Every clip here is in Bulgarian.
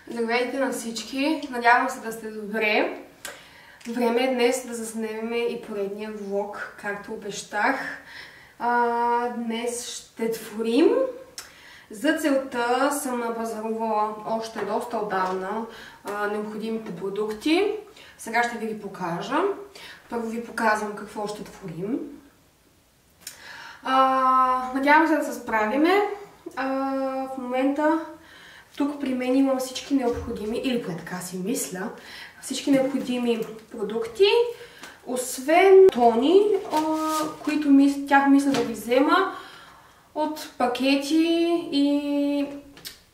Здравейте на всички! Надявам се да сте добре. Време е днес да заснемем и поредния влог, както обещах. Днес ще творим. За целта съм напазарувала още доста отдавна необходимите продукти. Сега ще ви ги покажа. Първо ви показвам какво ще творим. Надявам се да се справиме. В момента тук при мен имам всички необходими, или поне така си мисля, всички необходими продукти, освен тони, които тях мисля да ги взема от пакети и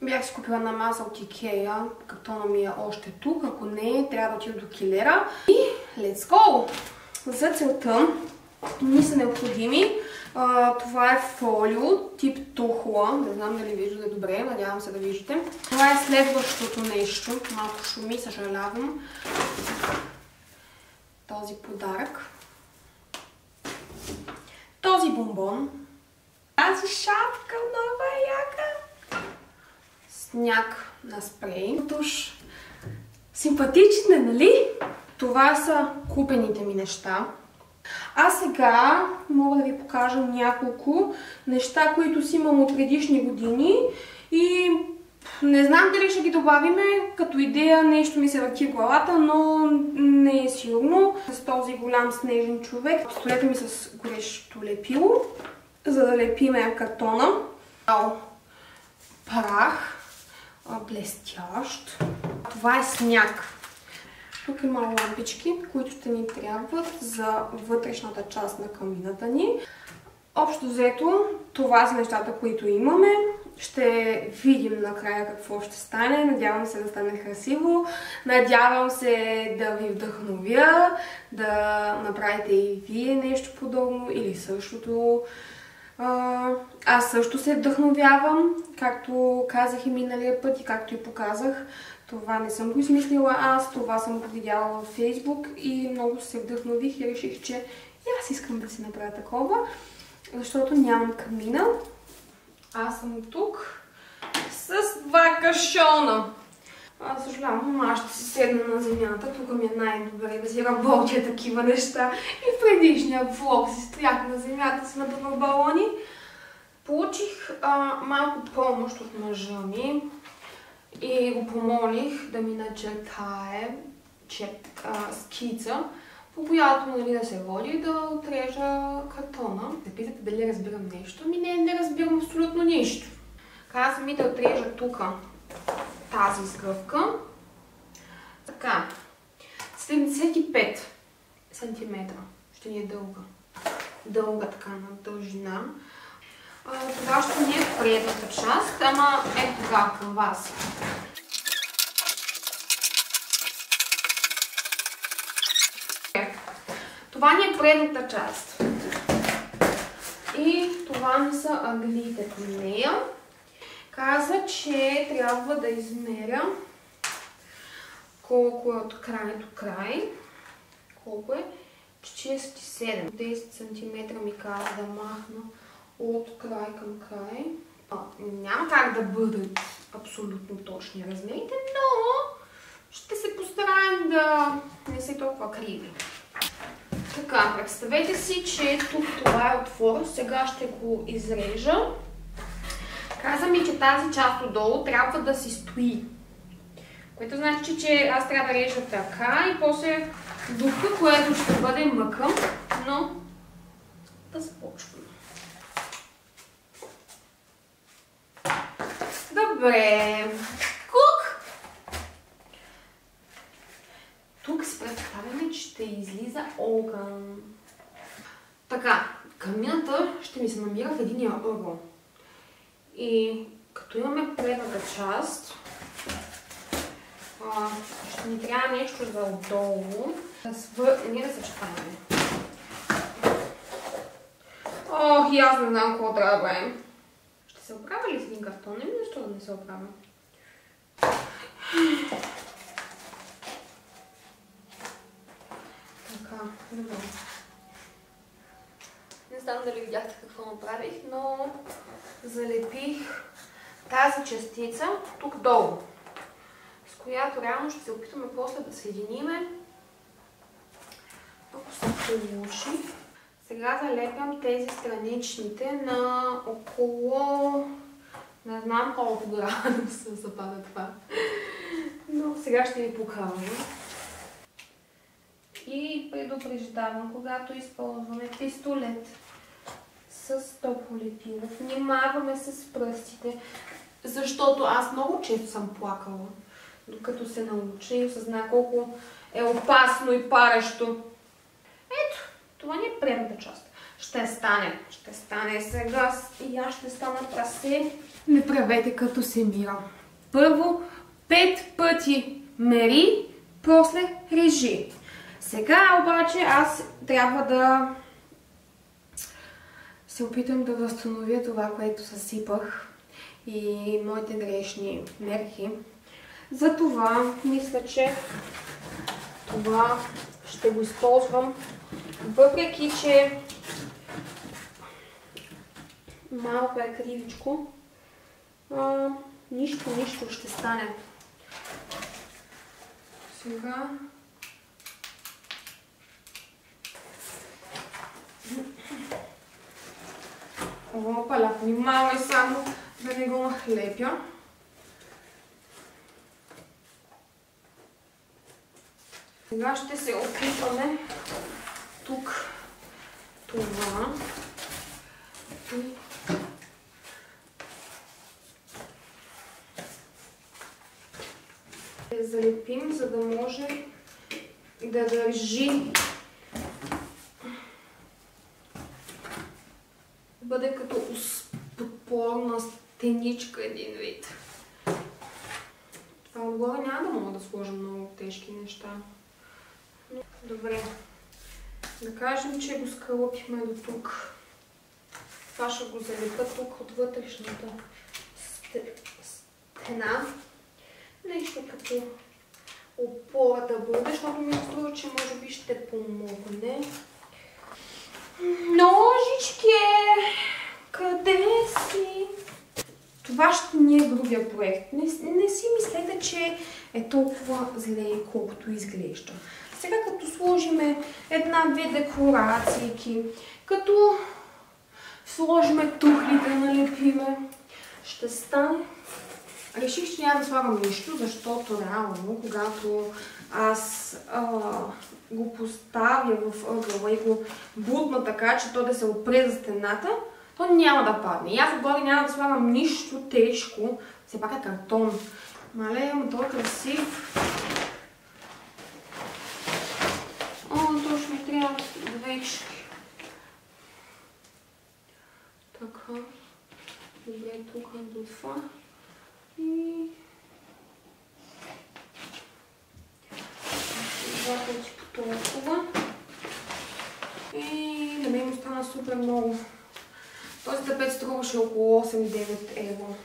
бях си купила на маса от Икея. Картона ми е още тук, ако не, трябва да отида до килера. И let's go! За целта ми са необходими. Това е фолио тип тухла. Не знам дали виждате добре, надявам се да виждате. Това е следващото нещо. Малко шуми, съжалявам. Този подарък. Този бомбон. Тази шапка много е яка. Сняг на спрей. Туш. Симпатична, нали? Това са купените ми неща. А сега мога да ви покажа няколко неща, които си имам от предишни години и не знам дали ще ги добавиме. Като идея нещо ми се върти в главата, но не е сигурно. С този голям снежен човек. Пистолета ми с горещото лепило, за да лепиме картона. Прах, блестящ. Това е сняг. Тук има лампички, които ще ни трябват за вътрешната част на камината ни. Общо взето, това са нещата, които имаме. Ще видим накрая какво ще стане. Надявам се да стане красиво. Надявам се да ви вдъхновя, да направите и вие нещо подобно или същото. Аз също се вдъхновявам, както казах и миналия път и както и показах. Това не съм го измислила аз, това съм го видяла във Фейсбук и много се вдъхнових и реших, че и аз искам да си направя такова, защото нямам камина. Аз съм тук с два кашона. Аз съжалявам, аз ще си седна на земята, тук ми е най-добре да си работя такива неща. И в предишния влог си стоях на земята, си надувах балони. Получих малко помощ от мъжа ми и го помолих да ми начертае скица, по която да се води да отрежа картона. Да питате дали разбирам нещо? Не разбирам абсолютно нищо. Каза ми да отрежа тук тази сгъвка. Така, 75 см ще ни е дълга. Дълга така на дължина. Това ще ни е предната част, ама ето така към вас. Това ни е предната част. И това ми са ъглите към нея. Каза, че трябва да измеря колко е от край до край. Колко е? 47. 10 см ми каза да махна от край към край. Няма как да бъдат абсолютно точни размерите, но ще се постараем да не са толкова криви. Така, представете си, че тук това е отвор. Сега ще го изрежа. Каза ми, че тази част отдолу трябва да си стои. Което значи, че аз трябва да режа така и после духа, което ще бъде мъкъм, но да започвам. Добре. Тук си представяме, че ще излиза огън. Така, камината ще ми се намира в единия ъгъл. И като имаме предната част, ще ни трябва нещо за отдолу. Ние да съчетаваме. Ох, и аз не знам какво трябва да правим. Ще се оправя ли с един картон? Не ми защо да не се оправя. Така, добре. Не знам дали видяхте какво направих, но залепих тази частица тук долу. която реално ще се опитаме после да съединиме. Ако се получи. Сега залепям тези страничните на около... Не знам колко градуса запада това. Но сега ще ви покажа. И предупреждавам, когато използваме пистолет с топлолепило, внимаваме с пръстите, защото аз много често съм плакала, докато се науча и осъзна колко е опасно и парещо. Ето, това не е предната част. Ще стане сега и аз ще стана прасе. Не правете като Семира. Първо 5 пъти мери, после режи. Сега обаче аз трябва да се опитам да възстановя това, което съсипах и моите грешни мерки. Затова мисля, че това ще го използвам, въпреки че малко е кривичко. Нищо ще стане. Сега опаля, внимавай само да не го нахлепя. Сега ще се опитваме тук това и залепим, за да може да държи, бъде като подпорна стеничка един вид. Това отгоре няма да мога да сложа много тежки неща. Добре. Да кажем, че го скълъпихме до тук. Това ще го залепя тук от вътрешната стена. Нещо като опора да бъде, защото ми струва, че може би ще помогне. Ножички! Къде си? Това ще ни е другия проект. Не си мислете, че е толкова зле, колкото изглежда. Сега като сложиме една-две декорации, като сложиме тухлите, налепиме, ще стане. Реших, че няма да слагам нищо, защото реално, когато аз го поставя в ъгъла и го бутна така, че то да се опре за стената, то няма да падне. И аз отгоре няма да слагам нищо тежко. Все пак е картон. Мале, но той е красив. Точно ми трябва двечки. Така. Добре, тук до това. И... два пъти по толкова. И да ми остана супер много. Този тапет струваше около 8-9 евро.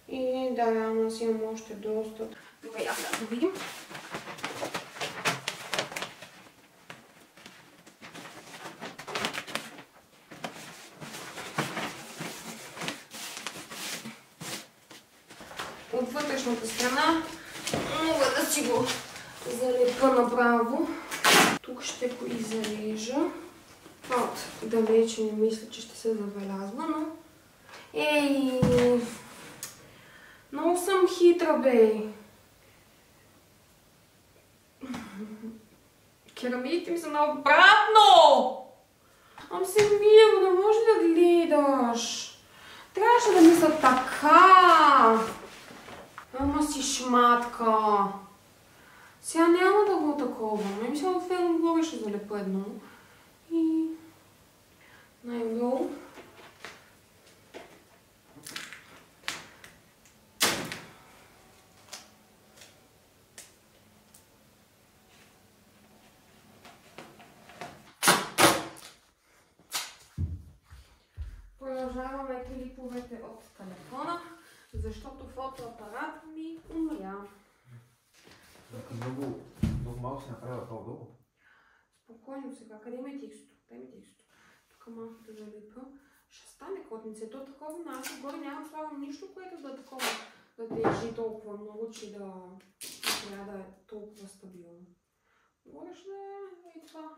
И да, реално аз имам още доста. Добре, да видим. От вътрешната страна мога да си го залепа направо. Тук ще го изрежа. От далече не мисля, че ще се забелязва, но... Ей! Много съм хитра, бе! Керамидите ми са наобратно! Ам се мира, не може да гледаш! Трябваше да мисля така! Ама си шматка! Сега няма да го таковаме. Мисля, отведно ще залепа едно. И най-долу. Продължаваме клиповете от телефона, защото фотоапарат ми умря. Много малко се направя по-долу. Спокойно сега. Къде има текстото? Дай ми текстото. Тук малко да залепя. Ще стане котница. То такова начин. Горе няма да слагам нищо, което да е такова да тежи толкова много, че да трябва да е толкова стабилно. Можеш да е и това.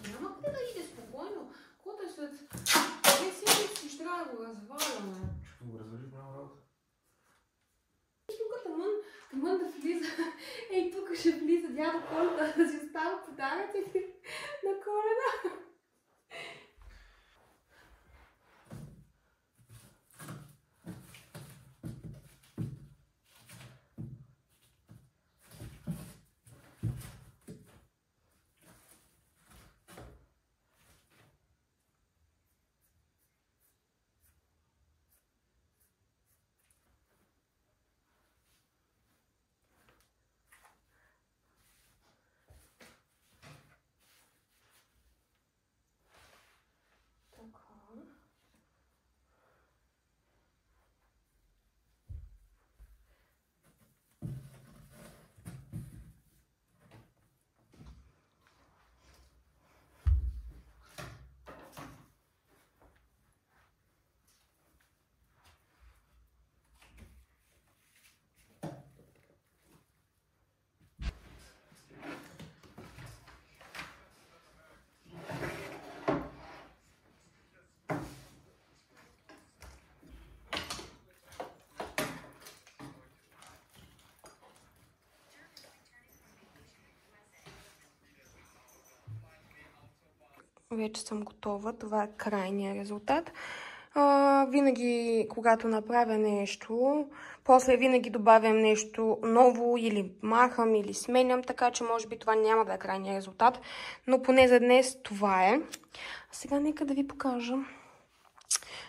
Няма къде да иде спокойно. Каквото е след 2 седмици ще трябва да го разваляме. Ще го развалиш голяма работа. Тук тъмън да влиза. Ей, тук ще влиза дядо Коледа да си остава подаръците на Коледа. Вече съм готова. Това е крайният резултат. Винаги, когато направя нещо, после винаги добавям нещо ново или махам, или сменям, така че може би това няма да е крайният резултат. Но поне за днес това е. А сега нека да ви покажа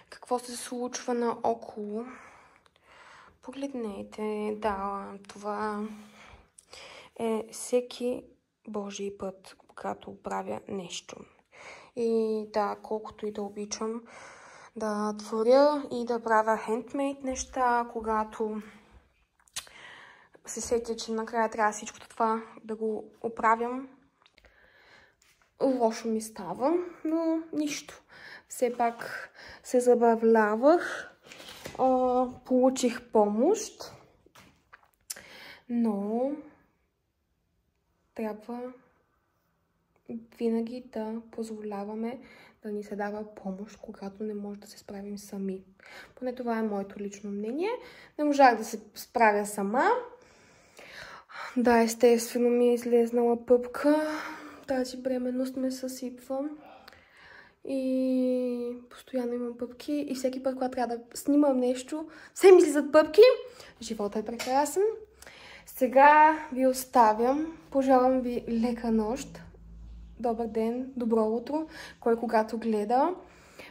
какво се случва наоколо. Погледнете, да, това е всеки Божий път, когато правя нещо. И да, колкото и да обичам да творя и да правя хендмейд неща, когато се сетя, че накрая трябва всичко това да го оправям, лошо ми става, но нищо. Все пак се забавлявах, получих помощ, но трябва винаги да позволяваме да ни се дава помощ, когато не може да се справим сами. Поне това е моето лично мнение. Не можах да се справя сама. Да, естествено ми е излезнала пъпка. Тази бременност ме съсипва. И постоянно имам пъпки. И всеки път, когато трябва да снимам нещо, все ми излизат пъпки. Животът е прекрасен. Сега ви оставям. Пожелавам ви лека нощ. Добър ден, добро утро, кой когато гледа.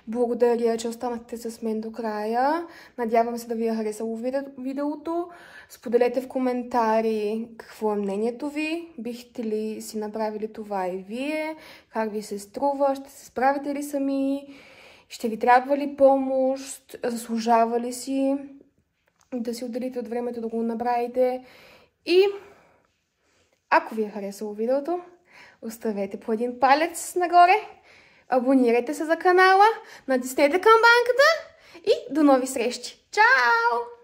Благодаря, че останахте с мен до края. Надявам се да ви е харесало видеото. Споделете в коментари какво е мнението ви. Бихте ли си направили това и вие? Как ви се струва? Ще се справите ли сами? Ще ви трябва ли помощ? Заслужава ли си да си отделите от времето да го направите? И ако ви е харесало видеото, оставете по един палец нагоре, абонирайте се за канала, натиснете камбанката и до нови срещи! Чао!